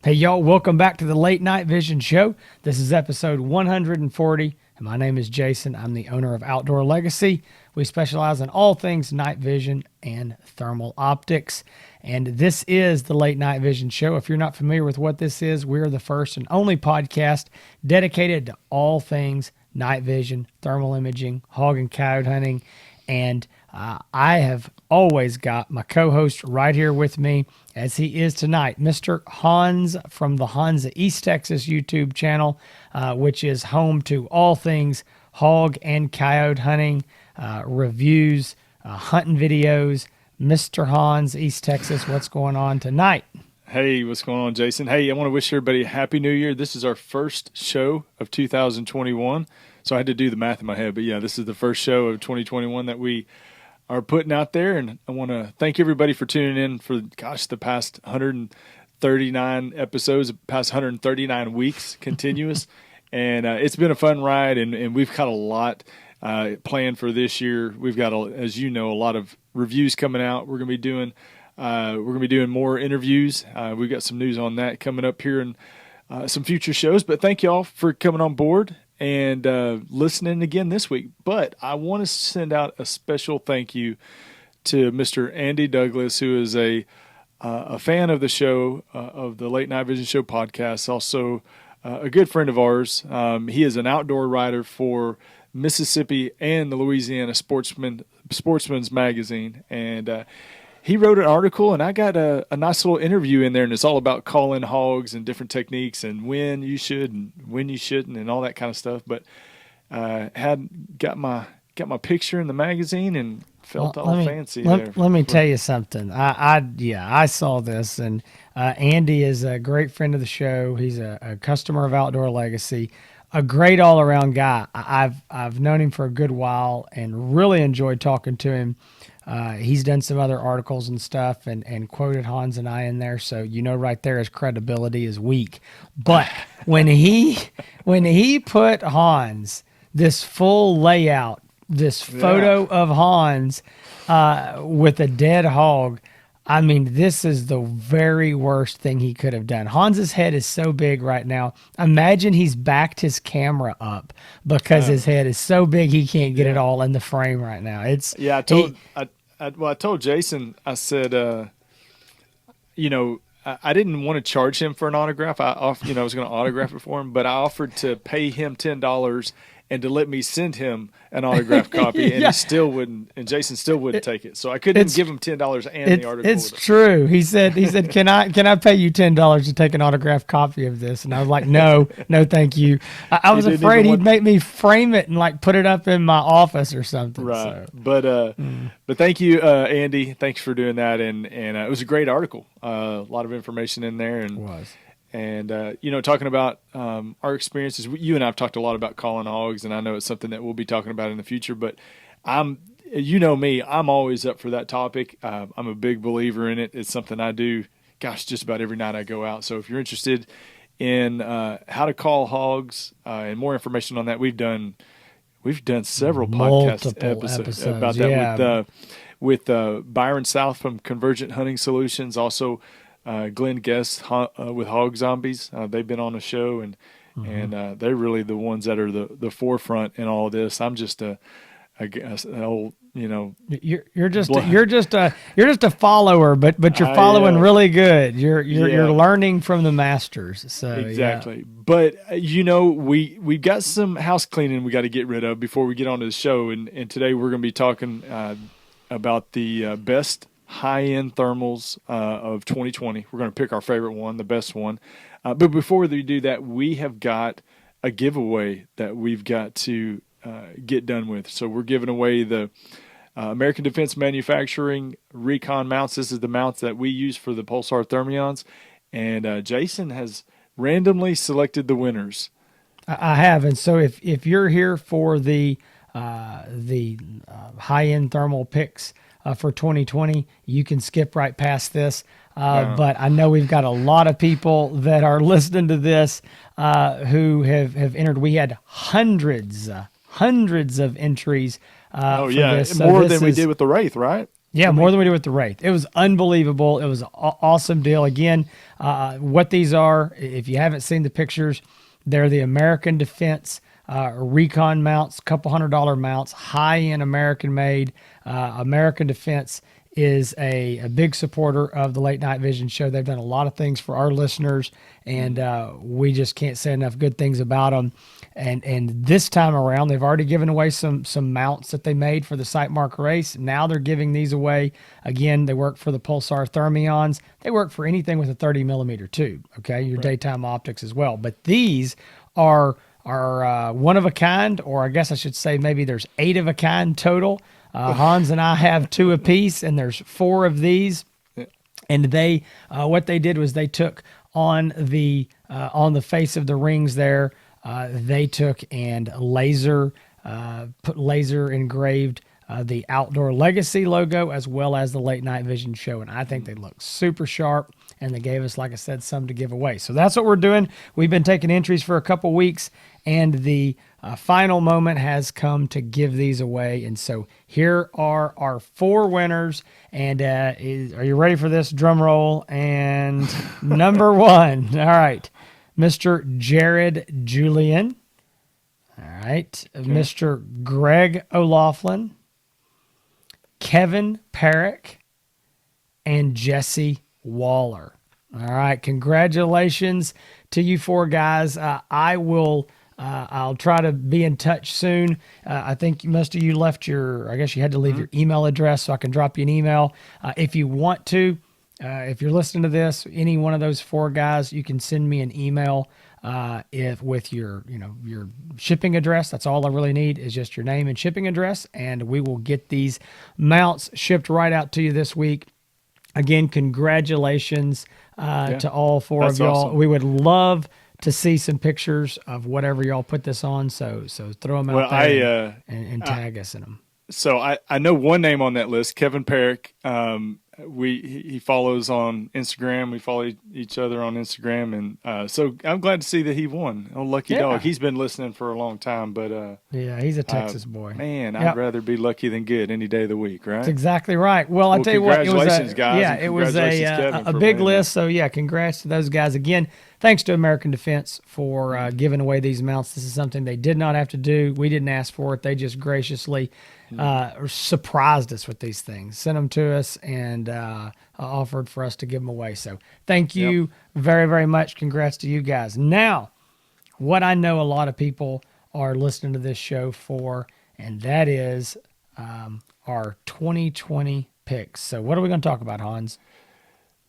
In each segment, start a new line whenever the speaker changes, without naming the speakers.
Hey, y'all, welcome back to the Late Night Vision Show. This is episode 140, and my name is Jason. I'm the owner of Outdoor Legacy. We specialize in all things night vision and thermal optics. And this is the Late Night Vision Show. If you're not familiar with what this is, we're the first and only podcast dedicated to all things night vision, thermal imaging, hog and coyote hunting, and I have always got my co-host right here with me, as he is tonight, Mr. Hans from the Hans East Texas YouTube channel, which is home to all things hog and coyote hunting, reviews, hunting videos. Mr. Hans, East Texas, what's going on tonight?
Hey, what's going on, Jason? Hey, I want to wish everybody a Happy New Year. This is our first show of 2021. So I had to do the math in my head, but yeah, this is the first show of 2021 that we are putting out there, and I want to thank everybody for tuning in for, the past 139 episodes, past 139 weeks continuous, and it's been a fun ride, and we've got a lot planned for this year. We've got, as you know, a lot of reviews coming out. We're going to be doing more interviews. We've got some news on that coming up here in some future shows, but thank y'all for coming on board and listening again this week. But I want to send out a special thank you to Mr. Andy Douglas, who is a fan of the show, of the Late Night Vision Show podcast, also a good friend of ours. He is an outdoor writer for Mississippi and the Louisiana Sportsman's Magazine, and he wrote an article, and I got a nice little interview in there, and it's all about calling hogs and different techniques and when you should and when you shouldn't and all that kind of stuff. But got my picture in the magazine and felt fancy there.
Let me tell you something. I saw this, and Andy is a great friend of the show. He's a customer of Outdoor Legacy, a great all around guy. I've known him for a good while and really enjoyed talking to him. He's done some other articles and stuff and quoted Hans and I in there. So, right there, his credibility is weak. But when he put Hans, this full layout, this photo of Hans with a dead hog, I mean, this is the very worst thing he could have done. Hans's head is so big right now. Imagine he's backed his camera up because his head is so big he can't get it all in the frame right now.
I told Jason, I said, I didn't want to charge him for an autograph. I was going to autograph it for him, but I offered to pay him $10 and to let me send him an autograph copy, and he still wouldn't. And Jason still wouldn't take it, so I couldn't give him $10 and the article.
It's true. He said, can I pay you $10 to take an autograph copy of this? And I was like, no, thank you. I was afraid he'd make me frame it and put it up in my office or something.
Right. So. But thank you, Andy. Thanks for doing that, and it was a great article. A lot of information in there, and
it was.
And, talking about our experiences, you and I have talked a lot about calling hogs, and I know it's something that we'll be talking about in the future, but me, I'm always up for that topic. I'm a big believer in it. It's something I do, just about every night I go out. So if you're interested in how to call hogs and more information on that, we've done several podcast episodes about that with Byron South from Convergent Hunting Solutions, also Glenn Guest with Hog Zombies. They've been on the show, and they're really the ones that are the forefront in all of this. I'm just a old,
You're just a follower, but you're following really good. You're learning from the masters. So
exactly.
Yeah.
But we've got some house cleaning we got to get rid of before we get on to the show, and today we're going to be talking about the best high-end thermals of 2020. We're going to pick our favorite one, the best one. But before we do that, we have got a giveaway that we've got to get done with. So we're giving away the American Defense Manufacturing Recon mounts. This is the mounts that we use for the Pulsar Thermions. And Jason has randomly selected the winners.
I have. And so if you're here for the high-end thermal picks for 2020, you can skip right past this. But I know we've got a lot of people that are listening to this who have entered. We had hundreds of entries.
This. So more than we did with the Wraith, right?
Yeah, more than we do with the Wraith. It was unbelievable. It was an awesome deal. Again, what these are, if you haven't seen the pictures, they're the American Defense recon mounts, couple $100 mounts, high-end American-made. American Defense is a big supporter of the Late Night Vision show. They've done a lot of things for our listeners, and we just can't say enough good things about them. And this time around, they've already given away some mounts that they made for the Sight Mark race. Now they're giving these away. Again, they work for the Pulsar Thermions. They work for anything with a 30 millimeter tube, okay, your daytime optics as well. But these are one of a kind, or I guess I should say maybe there's 8 of a kind total. Hans and I have 2 apiece, and there's 4 of these. And they, what they did was they took on the face of the rings there. They took and put laser engraved the Outdoor Legacy logo as well as the Late Night Vision show, and I think they look super sharp. And they gave us, like I said, some to give away. So that's what we're doing. We've been taking entries for a couple weeks, and the final moment has come to give these away. And so here are our 4 winners. And are you ready for this? Drum roll. And number 1. All right. Mr. Jared Julian. All right. Okay. Mr. Greg O'Laughlin. Kevin Perrick. And Jesse Waller. All right. Congratulations to you 4 guys. I'll try to be in touch soon. I think most of you left I guess you had to leave your email address so I can drop you an email. If you want to, if you're listening to this, any one of those 4 guys, you can send me an email with your shipping address. That's all I really need is just your name and shipping address, and we will get these mounts shipped right out to you this week. Again, congratulations to all 4 of y'all. Awesome. We would love to see some pictures of whatever y'all put this on. So throw them out there and tag us in them.
So I know one name on that list, Kevin Perrick. He follows on Instagram. We follow each other on Instagram, and so I'm glad to see that he won. Oh, lucky dog! He's been listening for a long time, but
yeah, he's a Texas boy.
Man, I'd rather be lucky than good any day of the week, right?
That's exactly right. Well, I'll tell you what,
congratulations, guys.
Yeah, it was a big list. So yeah, congrats to those guys again. Thanks to American Defense for giving away these mounts. This is something they did not have to do. We didn't ask for it. They just graciously surprised us with these things, sent them to us, and offered for us to give them away. So thank you very, very much. Congrats to you guys. Now, what I know a lot of people are listening to this show for, and that is our 2020 picks. So what are we going to talk about, Hans?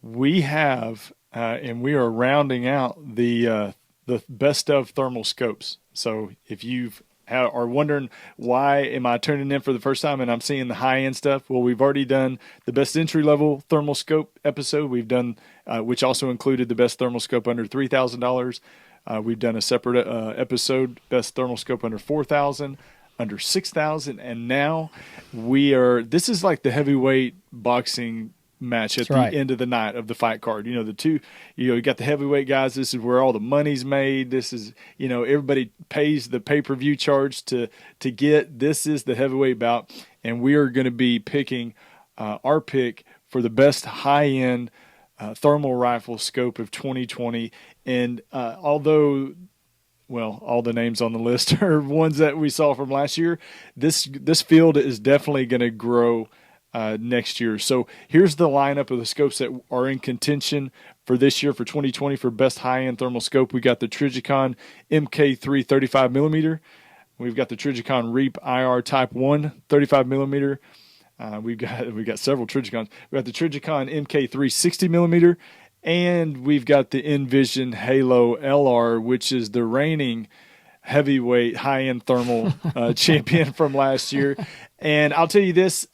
We have... and we are rounding out the best of thermal scopes. So if are wondering why am I tuning in for the first time and I'm seeing the high end stuff, well, we've already done the best entry level thermal scope episode. We've done which also included the best thermal scope under $3,000. We've done a separate episode, best thermal scope under $4,000, under $6,000, and now this is like the heavyweight boxing match at the end of the night of the fight card. You got the heavyweight guys. This is where all the money's made. This is, everybody pays the pay-per-view charge to get. This is the heavyweight bout, and we are going to be picking our pick for the best high-end thermal rifle scope of 2020. And although, all the names on the list are ones that we saw from last year, this field is definitely going to grow next year. So here's the lineup of the scopes that are in contention for this year for 2020 for best high-end thermal scope. We got the Trijicon MK3 35mm. We've got the Trijicon Reap IR Type 1 35mm. We've got several Trijicons. We've got the Trijicon MK3 60mm, and we've got the Envision Halo LR, which is the reigning heavyweight high-end thermal champion from last year. And I'll tell you this,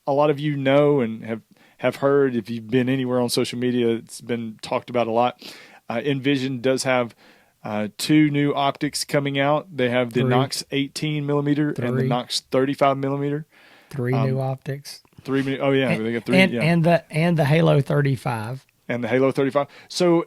a lot of you know and have heard, if you've been anywhere on social media, it's been talked about a lot. Envision does have 2 new optics coming out. They have the Nox 18mm and the Nox 35mm.
3 new optics.
3. Oh yeah, they got 3.
And the Halo 35.
And the Halo 35. So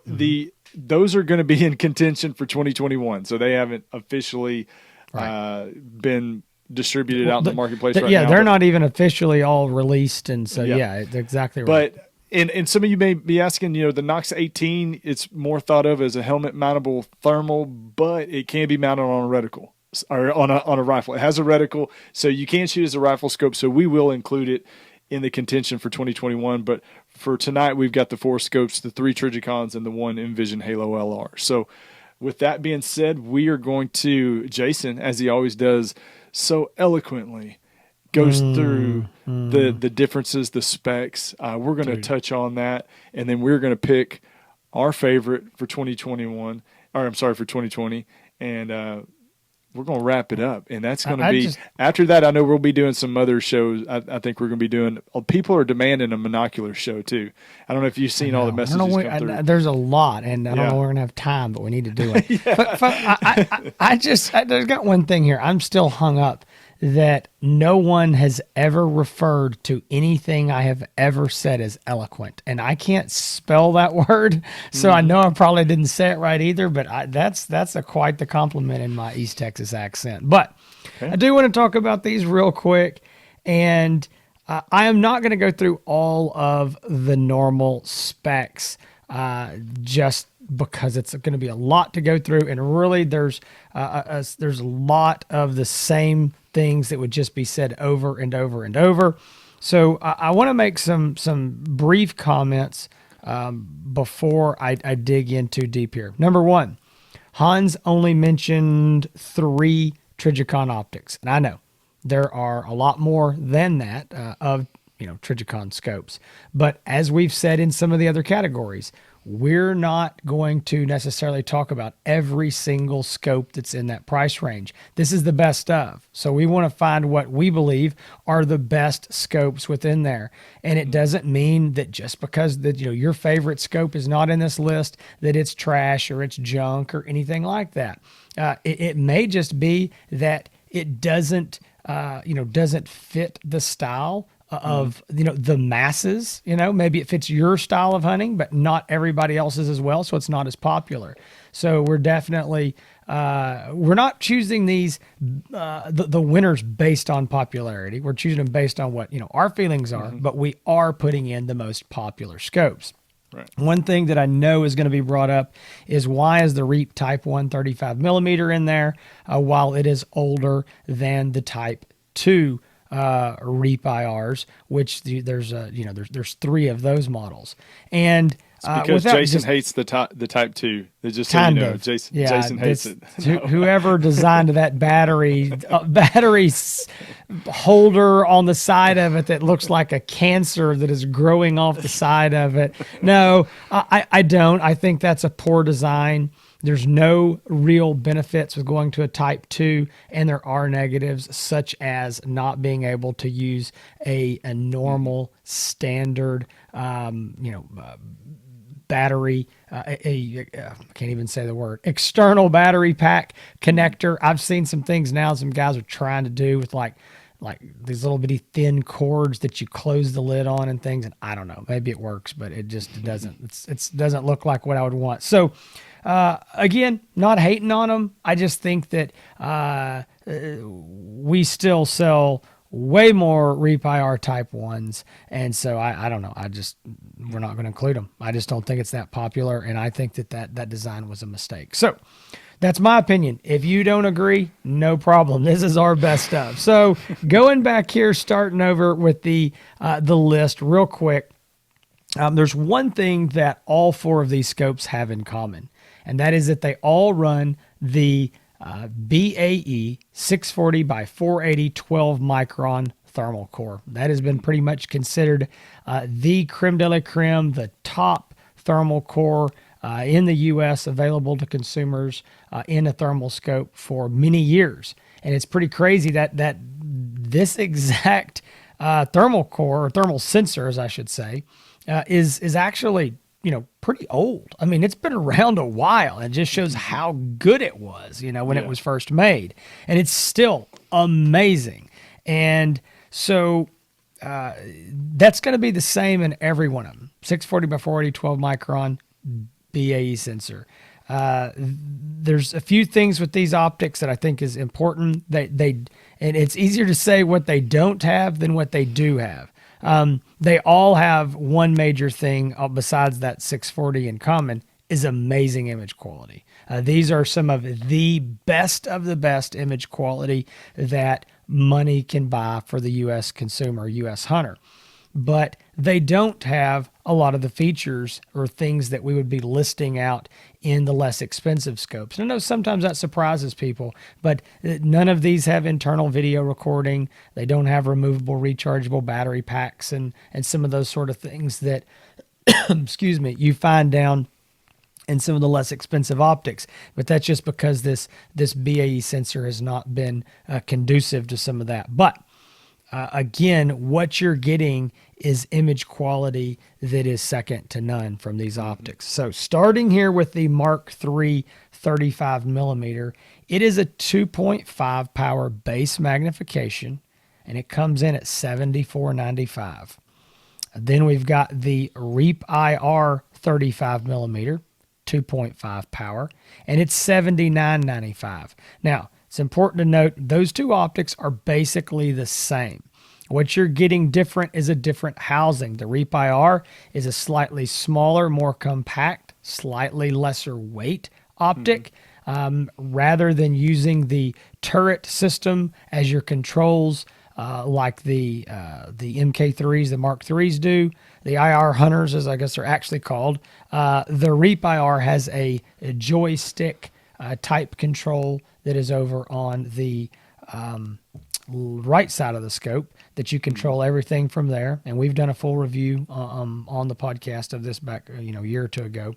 those are going to be in contention for 2021. So they haven't officially been distributed out in the marketplace right
yeah,
now.
they're not even officially all released, and so it's exactly right.
But and some of you may be asking, the Nox 18, it's more thought of as a helmet mountable thermal, but it can be mounted on a reticle or on a rifle. It has a reticle, so you can shoot as a rifle scope. So we will include it in the contention for 2021. But for tonight, we've got the 4 scopes, the 3 Trijicons, and the 1 Envision Halo LR. So with that being said, we are going to, Jason, as he always does so eloquently, goes through the differences, the specs. We're going to touch on that, and then we're going to pick our favorite for 2021, or I'm sorry, for 2020, and we're going to wrap it up. And that's going to be, after that, I know we'll be doing some other shows. I think we're going to be doing, people are demanding a monocular show too. I don't know if you've seen all the messages come through.
There's a lot, and I don't know we're going to have time, but we need to do it. But there's got one thing here. I'm still hung up that no one has ever referred to anything I have ever said as eloquent. And I can't spell that word, so I know I probably didn't say it right either, but that's quite the compliment in my East Texas accent. But I do want to talk about these real quick, and I am not going to go through all of the normal specs just because it's going to be a lot to go through, and really there's a lot of the same things that would just be said over and over and over. So I want to make some brief comments before I dig in too deep here. Number one, Hans only mentioned 3 Trijicon optics, and I know there are a lot more than that of Trijicon scopes, but as we've said in some of the other categories, we're not going to necessarily talk about every single scope that's in that price range. This is the best of. So we want to find what we believe are the best scopes within there. And it doesn't mean that just because your favorite scope is not in this list, that it's trash or it's junk or anything like that. It may just be that it doesn't fit the style of the masses. Maybe it fits your style of hunting, but not everybody else's as well, so it's not as popular. So we're definitely we're not choosing these the winners based on popularity. We're choosing them based on what our feelings are, but we are putting in the most popular scopes.
Right.
One thing that I know is going to be brought up is, why is the Reap Type 1 35mm in there while it is older than the Type 2 Reap IRs, which there's 3 of those models. And
because Jason hates the Type 2. Just so you know, Jason hates it.
Whoever designed that battery holder on the side of it that looks like a cancer that is growing off the side of it. No, I don't. I think that's a poor design. There's no real benefits with going to a Type 2, and there are negatives, such as not being able to use a normal standard, battery, I can't even say the word, external battery pack connector. I've seen some things now some guys are trying to do with like these little bitty thin cords that you close the lid on and things. And I don't know, maybe it works, but it just doesn't. It doesn't look like what I would want. So again, not hating on them. I just think that we still sell way more Reap IR Type 1s. And so I don't know. We're not going to include them. I just don't think it's that popular. And I think that design was a mistake. So that's my opinion. If you don't agree, no problem. This is our best of. So going back here, starting over with the list real quick. There's one thing that all 4 of these scopes have in common, and that is that they all run the BAE 640 by 480 12 micron thermal core. That has been pretty much considered the creme de la creme, the top thermal core in the U.S. available to consumers in a thermal scope for many years. And it's pretty crazy that this exact thermal core, or thermal sensor, as I should say, is actually pretty old. I mean, it's been around a while. It just shows how good it was, when it was first made. And it's still amazing. And so that's going to be the same in every one of them. 640 by 480 12 micron BAE sensor. There's a few things with these optics that I think is important. And it's easier to say what they don't have than what they do have. They all have one major thing besides that 640 in common is amazing image quality. These are some of the best image quality that money can buy for the U.S. consumer, U.S. hunter. But they don't have a lot of the features or things that we would be listing out in the less expensive scopes. And I know sometimes that surprises people, but none of these have internal video recording. They don't have removable rechargeable battery packs and some of those sort of things that, excuse me, you find down in some of the less expensive optics. But that's just because this BAE sensor has not been conducive to some of that. But again, what you're getting is image quality that is second to none from these optics. So starting here with the Mark III 35 millimeter, it is a 2.5 power base magnification, and it comes in at $74.95. Then we've got the Reap IR 35 millimeter, 2.5 power, and it's $79.95. Now, it's important to note those two optics are basically the same. What you're getting different is a different housing. The Reap IR is a slightly smaller, more compact, slightly lesser weight optic. Rather than using the turret system as your controls, like the MK3s, the Mark IIIs do, the IR Hunters, as I guess they're actually called, the Reap IR has a joystick type control that is over on the right side of the scope that you control everything from there. And we've done a full review on the podcast of this back, a year or two ago.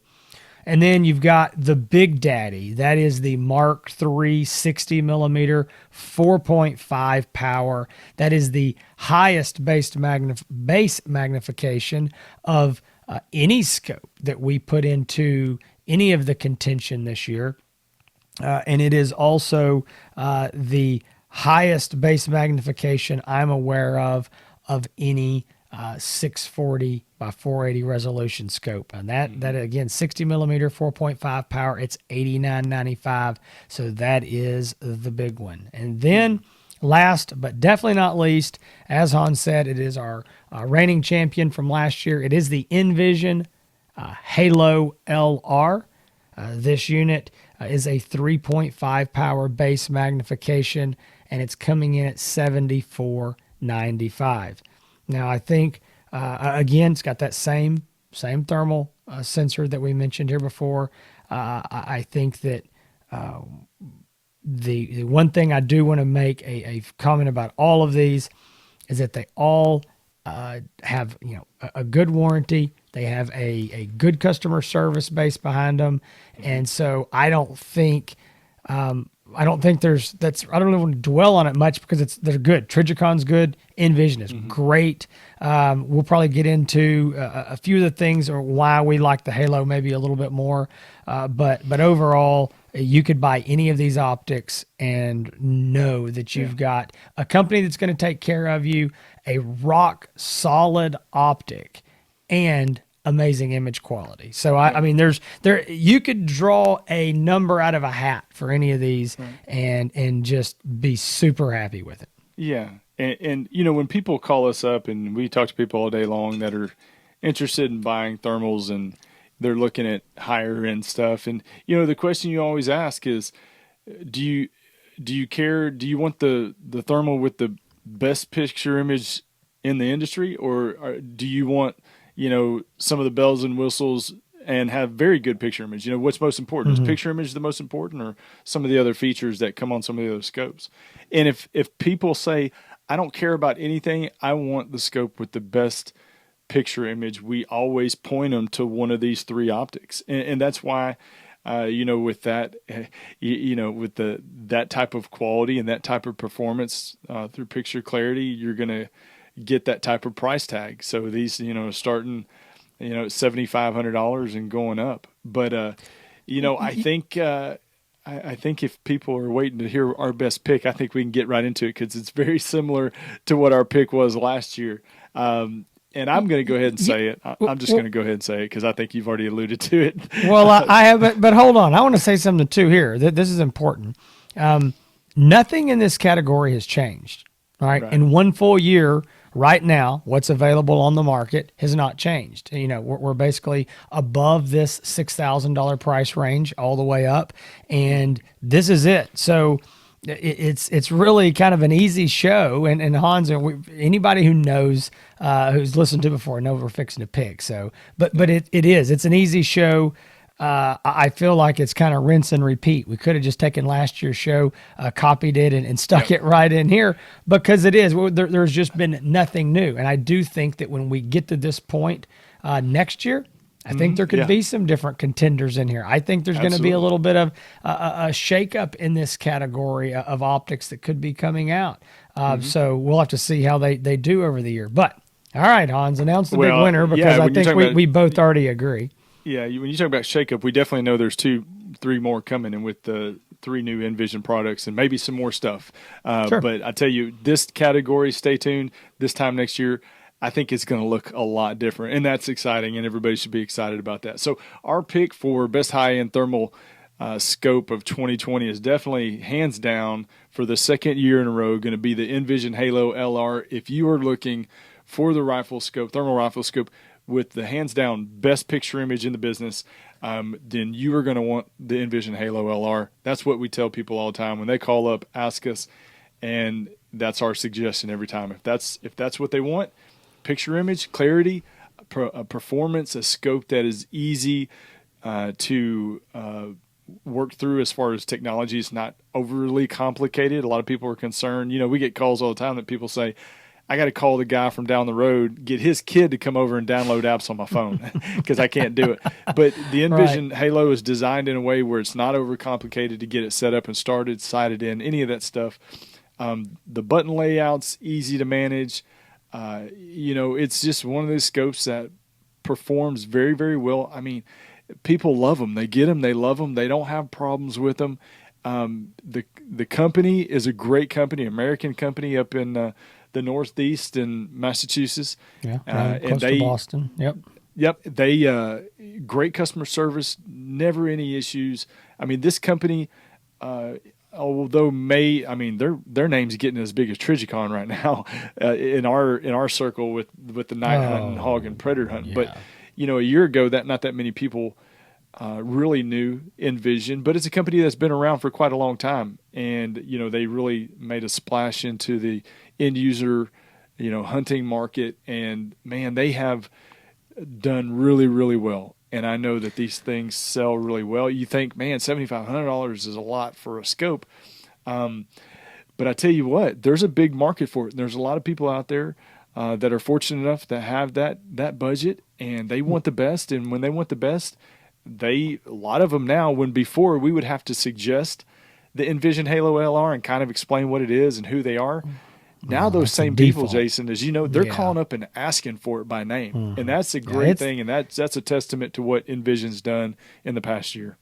And then you've got the Big Daddy. That is the Mark III 60 millimeter, 4.5 power. That is the highest base magnification of any scope that we put into any of the contention this year. And it is also the highest base magnification I'm aware of any 640 by 480 resolution scope. And that again, 60 millimeter, 4.5 power, it's $89.95. So that is the big one. And then last, but definitely not least, as Hans said, it is our reigning champion from last year. It is the Envision Halo LR. This unit is a 3.5 power base magnification, and it's coming in at $74.95. Now, I think, again, it's got that same thermal sensor that we mentioned here before. I think that the one thing I do want to make a comment about all of these is that they all have a good warranty. They have a good customer service base behind them, and so I don't think there's I don't even want to dwell on it much because they're good. Trijicon's good. Envision is great. We'll probably get into a few of the things or why we like the Halo maybe a little bit more, but overall, you could buy any of these optics and know that you've got a company that's going to take care of you, a rock solid optic, and amazing image quality. So I mean, you could draw a number out of a hat for any of these and just be super happy with it.
Yeah. And when people call us up and we talk to people all day long that are interested in buying thermals and they're looking at higher end stuff. And, the question you always ask is, do you care? Do you want the thermal with the best picture image in the industry, or do you want, some of the bells and whistles and have very good picture image? What's most important? Is picture image the most important, or some of the other features that come on some of the other scopes? And if people say, I don't care about anything, I want the scope with the best picture image, we always point them to one of these three optics. And that's why, with that, with that type of quality and that type of performance through picture clarity, you're going to get that type of price tag. So these, starting, $7,500 and going up. But, I think, I think if people are waiting to hear our best pick, I think we can get right into it because it's very similar to what our pick was last year. And I'm going to go ahead and say it. I'm just going to go ahead and say it because I think you've already alluded to it.
Well, I have, but hold on. I want to say something too here. This is important. Nothing in this category has changed. All right. In one full year, right now, what's available on the market has not changed. You know, we're basically above this $6,000 price range all the way up, and this is it. So it's really kind of an easy show. And Hans, anybody who knows, who's listened to before, know we're fixing to pick. So, but it's an easy show. I feel like it's kind of rinse and repeat. We could have just taken last year's show, copied it, and stuck it right in here because it is. There's just been nothing new. And I do think that when we get to this point next year, I think there could be some different contenders in here. I think there's going to be a little bit of a shakeup in this category of optics that could be coming out. So we'll have to see how they do over the year. But, all right, Hans, announce the big winner because I think we both already agree.
Yeah, when you talk about shakeup, we definitely know there's 3 more coming, and with the 3 new Envision products and maybe some more stuff.
Sure.
But I tell you, this category, stay tuned. This time next year, I think it's going to look a lot different, and that's exciting, and everybody should be excited about that. So our pick for best high-end thermal scope of 2020 is definitely, hands down, for the second year in a row, going to be the Envision Halo LR. If you are looking for the rifle scope, thermal rifle scope, with the hands down best picture image in the business, then you are going to want the Envision Halo LR. That's what we tell people all the time when they call up, ask us, and that's our suggestion every time. If that's what they want, picture image, clarity, a performance, a scope that is easy to work through as far as technology. It's not overly complicated. A lot of people are concerned. You know, we get calls all the time that people say, I got to call the guy from down the road, get his kid to come over and download apps on my phone because I can't do it. But the Envision Halo is designed in a way where it's not overcomplicated to get it set up and started, sighted in, any of that stuff. The button layout's easy to manage. You know, it's just one of those scopes that performs very, very well. I mean, people love them. They get them. They love them. They don't have problems with them. The company is a great company, American company up in the Northeast in Massachusetts.
Yeah, close to Boston.
Yep. They great customer service, never any issues. I mean, this company, although their name's getting as big as Trijicon right now in our circle with the night hunting, hog and predator hunting. Yeah. But you know, a year ago, not that many people really knew Envision, but it's a company that's been around for quite a long time, and you know, they really made a splash into the end user, you know, hunting market, and man, they have done really, really well. And I know that these things sell really well. You think, man, $7,500 is a lot for a scope, but I tell you what, there's a big market for it. And there's a lot of people out there that are fortunate enough to have that budget, and they want the best. And when they want the best, a lot of them now, when before we would have to suggest the Envision Halo LR and kind of explain what it is and who they are. Now those same people, Jason, as you know, they're calling up and asking for it by name. And that's a great thing, and that's a testament to what Envision's done in the past year.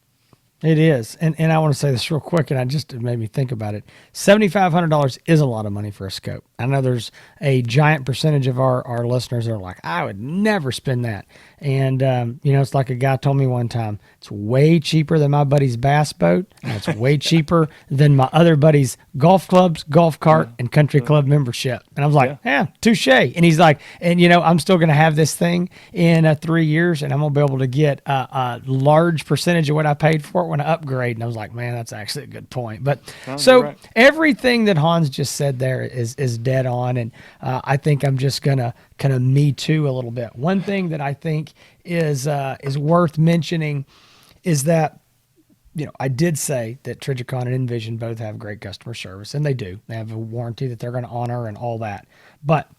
It is. And I want to say this real quick, and it made me think about it. $7,500 is a lot of money for a scope. I know there's a giant percentage of our listeners that are like, I would never spend that. And, you know, it's like a guy told me one time, it's way cheaper than my buddy's bass boat. And it's way cheaper than my other buddy's golf clubs, golf cart, and country club membership. And I was like, yeah, touche. And he's like, and, you know, I'm still going to have this thing in 3 years, and I'm going to be able to get a large percentage of what I paid for it when I upgrade. And I was like, man, that's actually a good point. But everything that Hans just said there is dead on. And I think I'm just going to kind of me too a little bit. One thing that I think is worth mentioning is that, you know, I did say that Trijicon and Envision both have great customer service, and they do. They have a warranty that they're going to honor and all that. But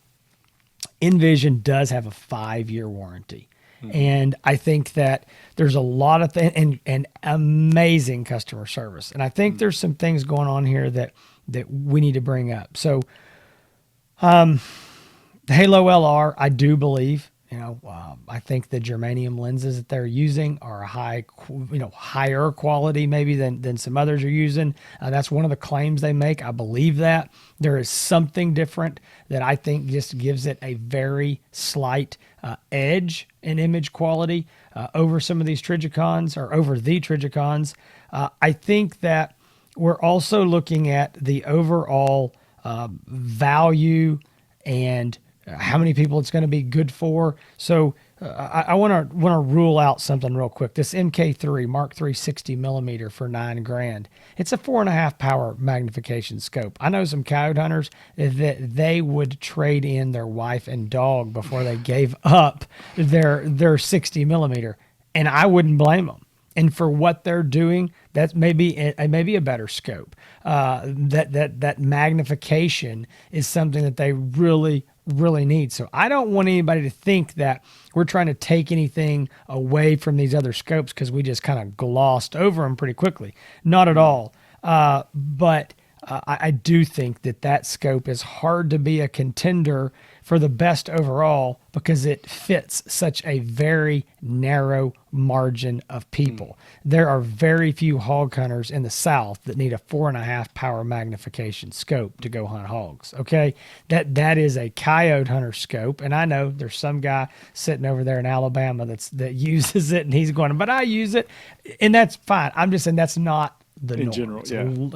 Envision does have a 5-year warranty. And I think that there's a lot of things and amazing customer service. And I think there's some things going on here that we need to bring up. So, the Halo LR, I do believe, I think the germanium lenses that they're using are higher quality maybe than some others are using. That's one of the claims they make. I believe that there is something different that I think just gives it a very slight edge in image quality over some of these Trijicons or over the Trijicons. I think that we're also looking at the overall value and how many people it's going to be good for. So I want to rule out something real quick. This MK3 Mark III 60 millimeter for $9,000. It's a 4.5 power magnification scope. I know some coyote hunters that they would trade in their wife and dog before they gave up their 60 millimeter, and I wouldn't blame them. And for what they're doing, that's maybe a better scope. That magnification is something that they really need. So I don't want anybody to think that we're trying to take anything away from these other scopes because we just kind of glossed over them pretty quickly. Not at all. But I do think that scope is hard to be a contender for the best overall because it fits such a very narrow margin of people. There are very few hog hunters in the South that need a 4.5 power magnification scope to go hunt hogs. Okay, that is a coyote hunter scope, and I know there's some guy sitting over there in Alabama that uses it, and he's going, but I use it, and that's fine. I'm just saying that's not the norm.
General,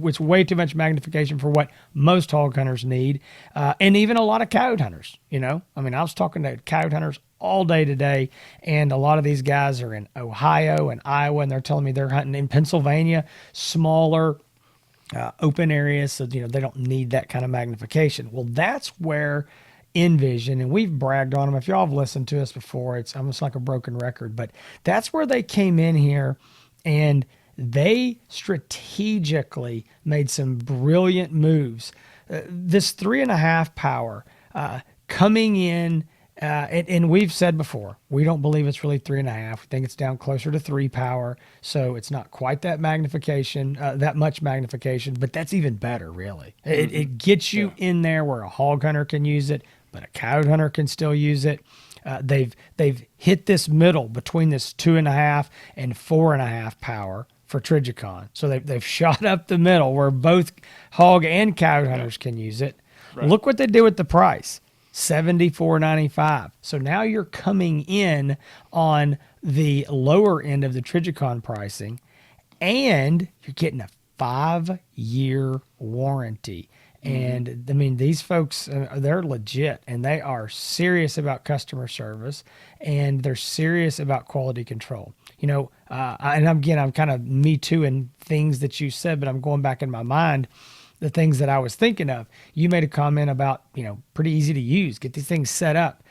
it's way too much magnification for what most hog hunters need, and even a lot of coyote hunters. I was talking to coyote hunters all day today, and a lot of these guys are in Ohio and Iowa, and they're telling me they're hunting in Pennsylvania, smaller open areas, so they don't need that kind of magnification. Well, that's where Envision, and we've bragged on them. If y'all have listened to us before, it's almost like a broken record, but that's where they came in here and they strategically made some brilliant moves. This 3.5 power coming in, and we've said before, we don't believe it's really 3.5. We think it's down closer to 3 power, so it's not quite that magnification, that much magnification, but that's even better, really. It gets you in there where a hog hunter can use it, but a coyote hunter can still use it. They've hit this middle between this 2.5 and 4.5 power for Trijicon. So they've shot up the middle where both hog and coyote hunters can use it. Right. Look what they did with the price, $74.95. So now you're coming in on the lower end of the Trijicon pricing, and you're getting a 5-year warranty. And these folks, they're legit, and they are serious about customer service, and they're serious about quality control. And again, I'm kind of me too in things that you said, but I'm going back in my mind, the things that I was thinking of. You made a comment about, pretty easy to use, get these things set up.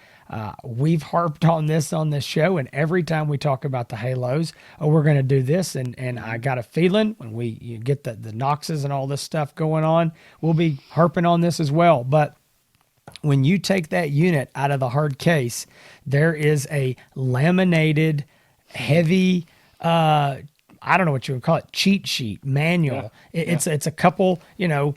We've harped on this show, and every time we talk about the halos, we're going to do this, and I got a feeling when you get the Noxes and all this stuff going on, we'll be harping on this as well. But when you take that unit out of the hard case, there is a laminated, heavy, I don't know what you would call it, cheat sheet, manual. Yeah. It's a couple, I don't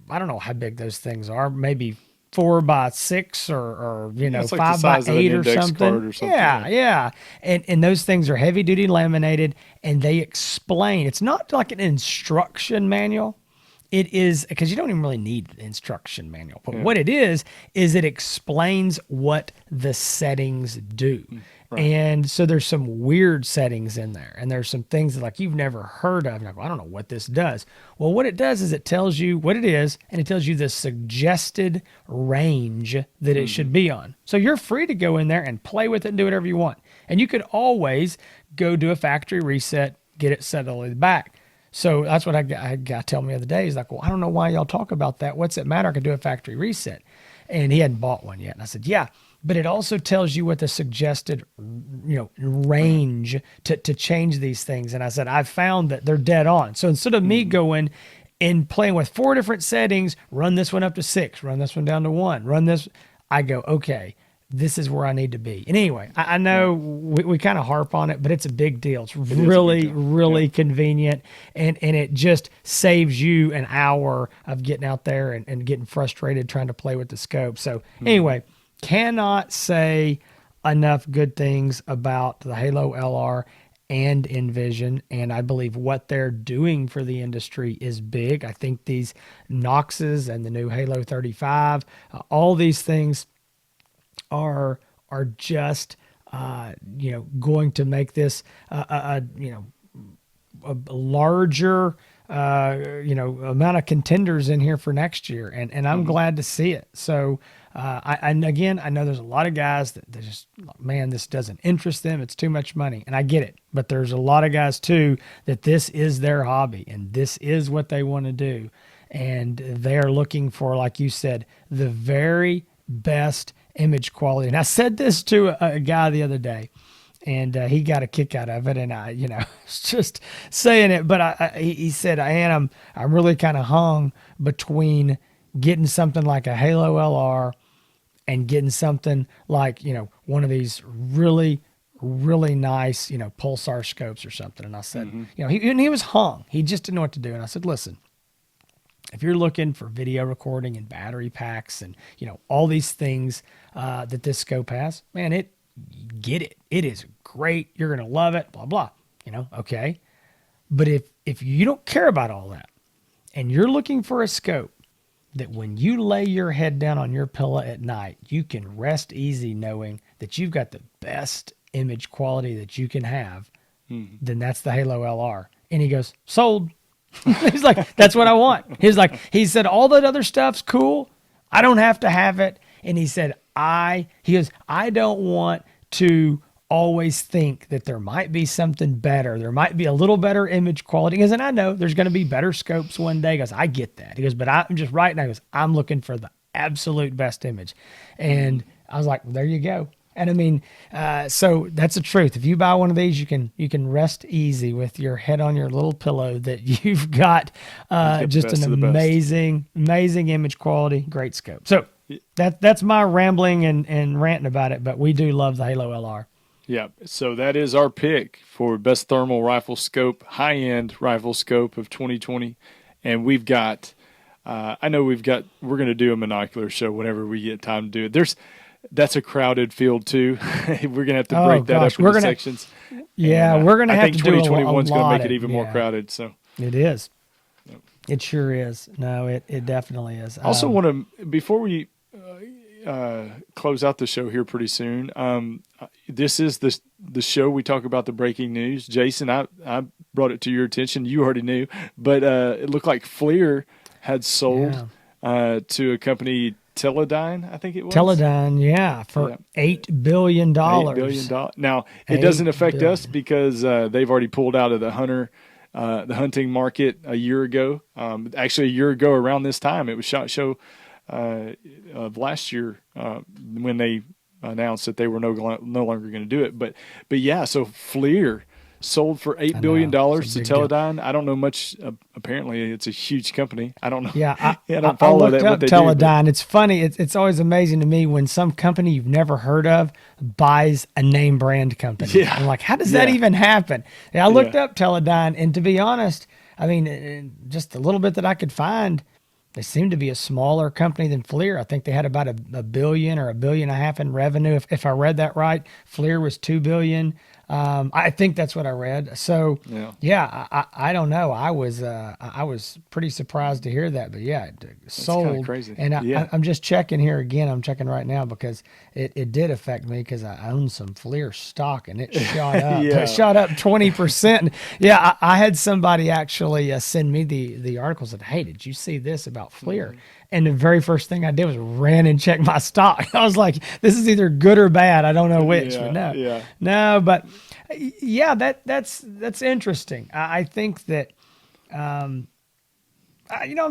know how big those things are, maybe 4x6 or 5x8 or something. Yeah. And those things are heavy duty laminated, and they explain. It's not like an instruction manual. It is, because you don't even really need an instruction manual. But what it is it explains what the settings do. Right. And so there's some weird settings in there, and there's some things that you've never heard of. Like, I don't know what this does. Well, what it does is it tells you what it is, and it tells you the suggested range that it should be on. So you're free to go in there and play with it and do whatever you want. And you could always go do a factory reset, get it set all the way back. So that's what I got tell me the other day. He's like, well, I don't know why y'all talk about that. What's it matter? I could do a factory reset. And he hadn't bought one yet. And I said, yeah, but it also tells you what the suggested, range to change these things. And I said, I've found that they're dead on. So instead of me going and playing with 4 different settings, run this one up to 6, run this one down to 1, run this, I go, okay, this is where I need to be. And anyway, I know we kind of harp on it, but it's a big deal. It's really convenient. And it just saves you an hour of getting out there and getting frustrated trying to play with the scope. So anyway, cannot say enough good things about the Halo LR and Envision, and I believe what they're doing for the industry is big. I think these Noxes and the new Halo 35, all these things are just going to make this a larger amount of contenders in here for next year, and I'm glad to see it. So and again, I know there's a lot of guys that just, man, this doesn't interest them, it's too much money, and I get it. But there's a lot of guys too that this is their hobby and this is what they want to do, and they are looking for, like you said, the very best image quality. And I said this to a guy the other day, and he got a kick out of it. And I, was just saying it, but he said, I'm really kind of hung between getting something like a Halo LR and getting something like, one of these really, really nice, pulsar scopes or something. And I said, he was hung. He just didn't know what to do. And I said, listen, if you're looking for video recording and battery packs and, all these things that this scope has, man, get it. It is great. You're going to love it, blah, blah, okay. But if you don't care about all that and you're looking for a scope that when you lay your head down on your pillow at night, you can rest easy knowing that you've got the best image quality that you can have, then that's the Halo LR. And he goes, sold. He's like, that's what I want. He said, all that other stuff's cool. I don't have to have it. And he said, I don't want to always think that there might be something better. There might be a little better image quality. Because, and I know there's going to be better scopes one day. He goes, I get that. He goes, but I'm just right now. He goes, I'm looking for the absolute best image. And I was like, well, there you go. And I mean, so that's the truth. If you buy one of these, you can rest easy with your head on your little pillow that you've got just an amazing image quality, great scope. So that's my rambling and ranting about it, but we do love the Halo LR.
Yeah, so that is our pick for best thermal rifle scope, high-end rifle scope of 2020. And we've got, we're going to do a monocular show whenever we get time to do it. That's a crowded field too. We're going to have to break that up into sections.
Yeah,
and,
we're going to have to do
2021 is going to make it even more crowded. So
it is. Yep. It sure is. No, it definitely is.
I also want to, before we close out the show here pretty soon, this is the show we talk about the breaking news. Jason, I brought it to your attention. You already knew, but it looked like FLIR had sold to a company, Teledyne, I think it was. Teledyne,
yeah, for $8 billion.
$8 billion. Now, it doesn't affect us because they've already pulled out of the hunting market a year ago. Actually, a year ago around this time, it was SHOT Show of last year when they announced that they were no longer going to do it. But yeah, so FLIR sold for $8 billion to Teledyne. Deal. I don't know much. Apparently, it's a huge company. I don't know.
Yeah, I
don't follow
looked up Teledyne. It's funny. It's always amazing to me when some company you've never heard of buys a name brand company.
Yeah.
I'm like, how does that even happen? Yeah, I looked up Teledyne, and to be honest, I mean, just a little bit that I could find, they seem to be a smaller company than FLIR. I think they had about a billion or $1.5 billion in revenue. If I read that right, FLIR was $2 billion. I think that's what I read. So yeah, I don't know. I was pretty surprised to hear that, but yeah, it sold.
Crazy.
And I'm just checking here again. I'm checking right now because it did affect me because I own some FLIR stock and it shot up. It shot up 20%. Yeah, I had somebody actually send me the article, said, hey, did you see this about FLIR? Mm-hmm. And the very first thing I did was ran and check my stock. I was like, this is either good or bad. I don't know which, but but that's interesting. I think that, I'm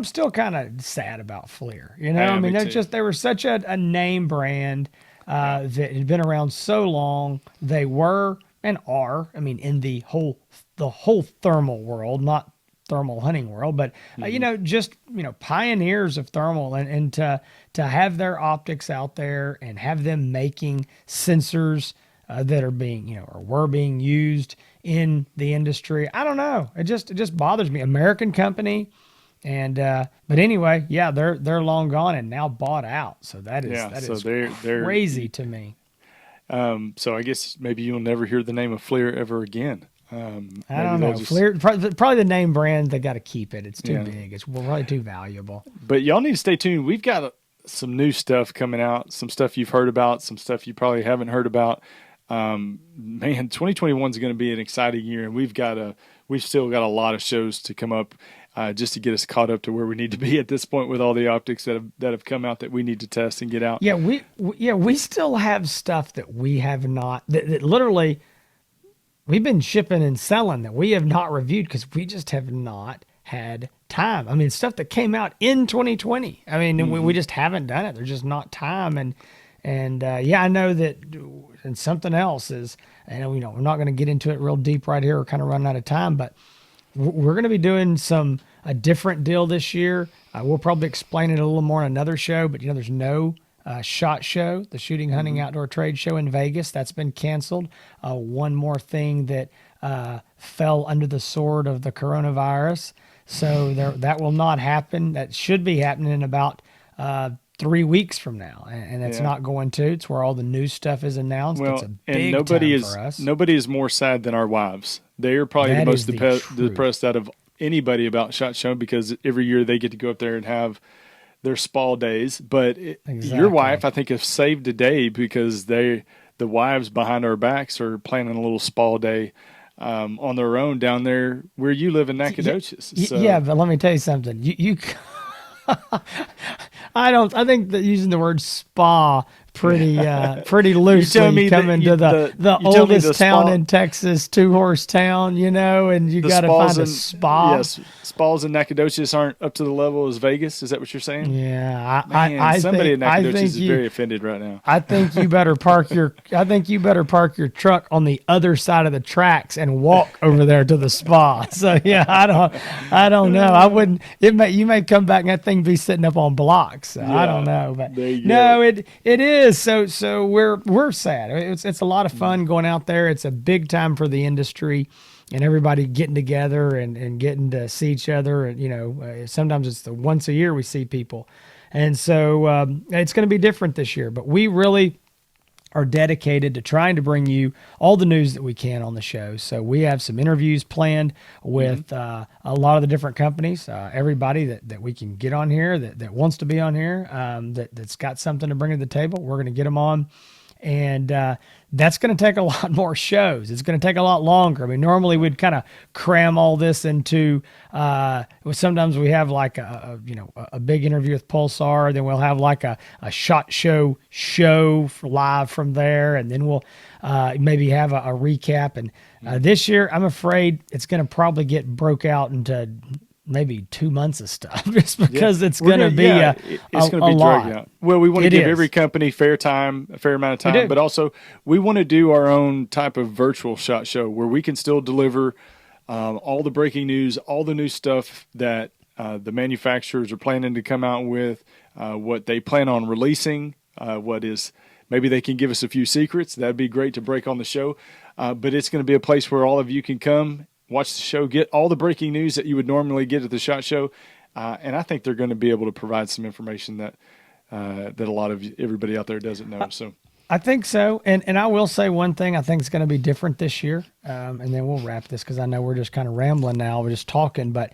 still kind of sad about FLIR. I mean, they were such a name brand that had been around so long. They were and are, I mean, in the whole thermal world, not thermal hunting world, but pioneers of thermal, and to have their optics out there and have them making sensors that are being or were being used in the industry. I don't know. It just bothers me. American company, And but anyway, yeah, they're long gone and now bought out. So that is
they're
crazy to me.
So I guess maybe you'll never hear the name of Fleer ever again.
I don't know. Fleer, probably the name brand, they got to keep it. It's too big. It's probably too valuable.
But y'all need to stay tuned. We've got some new stuff coming out, some stuff you've heard about, some stuff you probably haven't heard about. Man, 2021 is going to be an exciting year, and we've still got a lot of shows to come up just to get us caught up to where we need to be at this point with all the optics that have come out that we need to test and get out.
Yeah, we still have stuff that we have not that literally we've been shipping and selling that we have not reviewed because we just have not had time. I mean, stuff that came out in 2020. I mean, we just haven't done it. There's just not time. And I know that. And something else is, and we're not going to get into it real deep right here. We're kind of running out of time, but we're going to be doing a different deal this year. We'll probably explain it a little more in another show, but there's no SHOT Show, the Shooting, Hunting, Outdoor Trade Show in Vegas. That's been canceled. One more thing that fell under the sword of the coronavirus. So that will not happen. That should be happening in about 3 weeks from now, and it's not going to. It's where all the new stuff is announced.
Well,
it's a big
and
time for us.
Nobody is more sad than our wives. They are probably the most depressed out of anybody about SHOT Show because every year they get to go up there and have their spa days. But your wife, I think, has saved a day because the wives behind our backs are planning a little spa day on their own down there where you live in Nacogdoches.
Yeah, but let me tell you something. You I think that using the word spa pretty loosely. You come into the oldest town in Texas, 2-horse town, and you got to find a spa.
Yes, spas in Nacogdoches aren't up to the level as Vegas. Is that what you're saying?
Yeah,
somebody in Nacogdoches is very offended right now.
I think you better park your truck on the other side of the tracks and walk over there to the spa. So yeah, I don't know. I wouldn't. You may come back and that thing be sitting up on blocks. So I don't know, but no, it is. So we're sad. It's a lot of fun going out there. It's a big time for the industry and everybody getting together and getting to see each other. And, sometimes it's the once a year we see people. And so it's going to be different this year, but we really are dedicated to trying to bring you all the news that we can on the show. So we have some interviews planned with a lot of the different companies, everybody that we can get on here that wants to be on here, that's got something to bring to the table. We're going to get them on. And that's going to take a lot more shows. It's going to take a lot longer. I mean, normally we'd kind of cram all this into. Sometimes we have like a big interview with Pulsar, then we'll have like a SHOT Show live from there, and then we'll maybe have a recap. And this year, I'm afraid it's going to probably get broke out into maybe 2 months of stuff just because it's going to be a
dragged out. Well, we want to give every company a fair amount of time, but also we want to do our own type of virtual SHOT Show where we can still deliver all the breaking news, all the new stuff that the manufacturers are planning to come out with, what they plan on releasing, maybe they can give us a few secrets. That'd be great to break on the show. But it's going to be a place where all of you can come, watch the show, get all the breaking news that you would normally get at the SHOT Show. And I think they're going to be able to provide some information that a lot of everybody out there doesn't know. So
I think so. And I will say one thing I think is going to be different this year. And then we'll wrap this because I know we're just kind of rambling now. We're just talking. But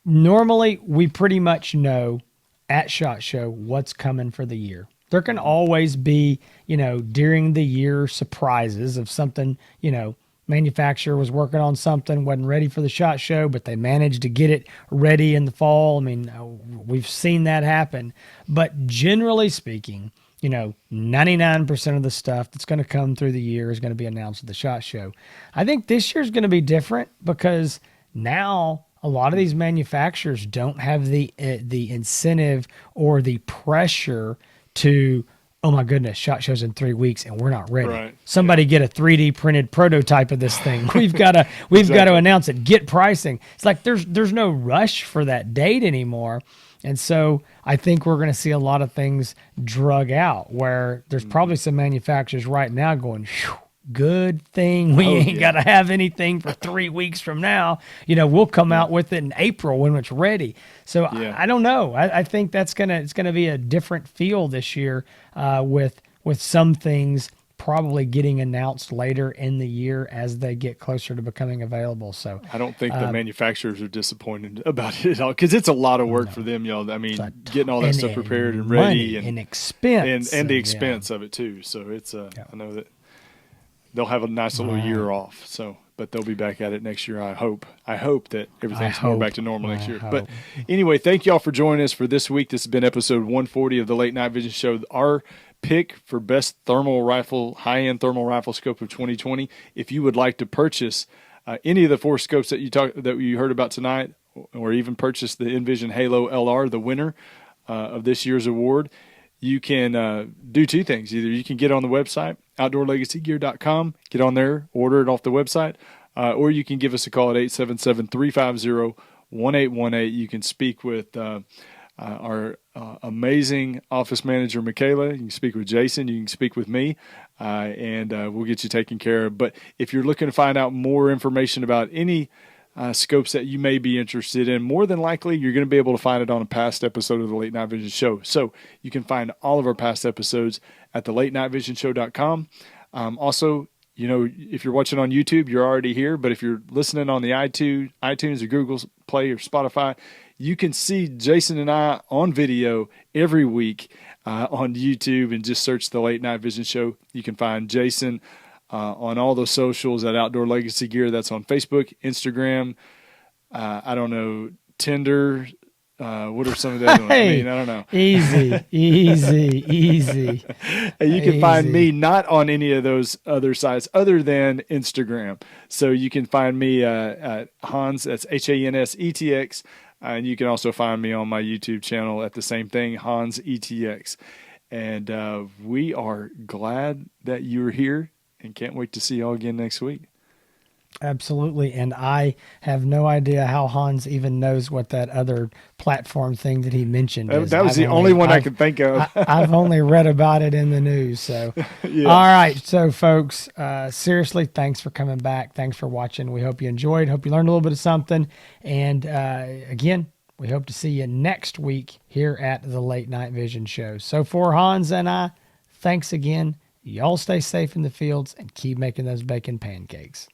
normally we pretty much know at SHOT Show what's coming for the year. There can always be, during the year surprises of something, manufacturer was working on something, wasn't ready for the SHOT Show, but they managed to get it ready in the fall. I mean, we've seen that happen. But generally speaking, 99% of the stuff that's going to come through the year is going to be announced at the SHOT Show. I think this year's going to be different because now a lot of these manufacturers don't have the incentive or the pressure to, oh my goodness, SHOT Show's in 3 weeks and we're not ready.
Right.
Somebody get a 3D printed prototype of this thing. We've got to announce it. Get pricing. It's like there's no rush for that date anymore. And so I think we're going to see a lot of things drug out where there's probably some manufacturers right now going, good thing we
Oh,
ain't
yeah.
got to have anything for 3 weeks from now. You know, we'll come out with it in April when it's ready. So
Yeah.
I don't know. I think it's gonna be a different feel this year, with some things probably getting announced later in the year as they get closer to becoming available. So
I don't think the manufacturers are disappointed about it at all, because it's a lot of work for them, y'all. I mean, getting all that stuff prepared and ready,
and expense,
and the expense of it too. So it's I know that they'll have a nice little year off. So, but they'll be back at it next year. I hope that everything's more back to normal next year. But anyway, thank y'all for joining us for this week. This has been episode 140 of the Late Night Vision Show. Our pick for best high-end thermal rifle scope of 2020. If you would like to purchase any of the 4 scopes that you heard about tonight, or even purchase the Envision Halo LR, the winner of this year's award, you can do 2 things. Either you can get on the website, outdoorlegacygear.com, get on there, order it off the website, or you can give us a call at 877-350-1818. You can speak with our amazing office manager, Michaela. You can speak with Jason. You can speak with me, and we'll get you taken care of. But if you're looking to find out more information about any scopes that you may be interested in, more than likely you're going to be able to find it on a past episode of the Late Night Vision Show. So you can find all of our past episodes at thelatenightvision.show.com. Also, you know, if you're watching on YouTube, you're already here. But if you're listening on the iTunes or Google Play or Spotify, you can see Jason and I on video every week on YouTube, and just search the Late Night Vision Show. You can find Jason on all those socials at Outdoor Legacy Gear. That's on Facebook, Instagram, I don't know, Tinder. What are some of the other ones? I mean, I don't know.
Easy.
You can find me not on any of those other sites other than Instagram. So you can find me at Hans, that's HANSETX. And you can also find me on my YouTube channel at the same thing, Hans ETX. And we are glad that you're here, and can't wait to see y'all again next week.
Absolutely. And I have no idea how Hans even knows what that other platform thing that he mentioned is.
That was the only one I could think of.
I've only read about it in the news. So,
yeah.
All right. So, folks, seriously, thanks for coming back. Thanks for watching. We hope you enjoyed. Hope you learned a little bit of something. And again, we hope to see you next week here at the Late Night Vision Show. So, for Hans and I, thanks again. Y'all stay safe in the fields and keep making those bacon pancakes.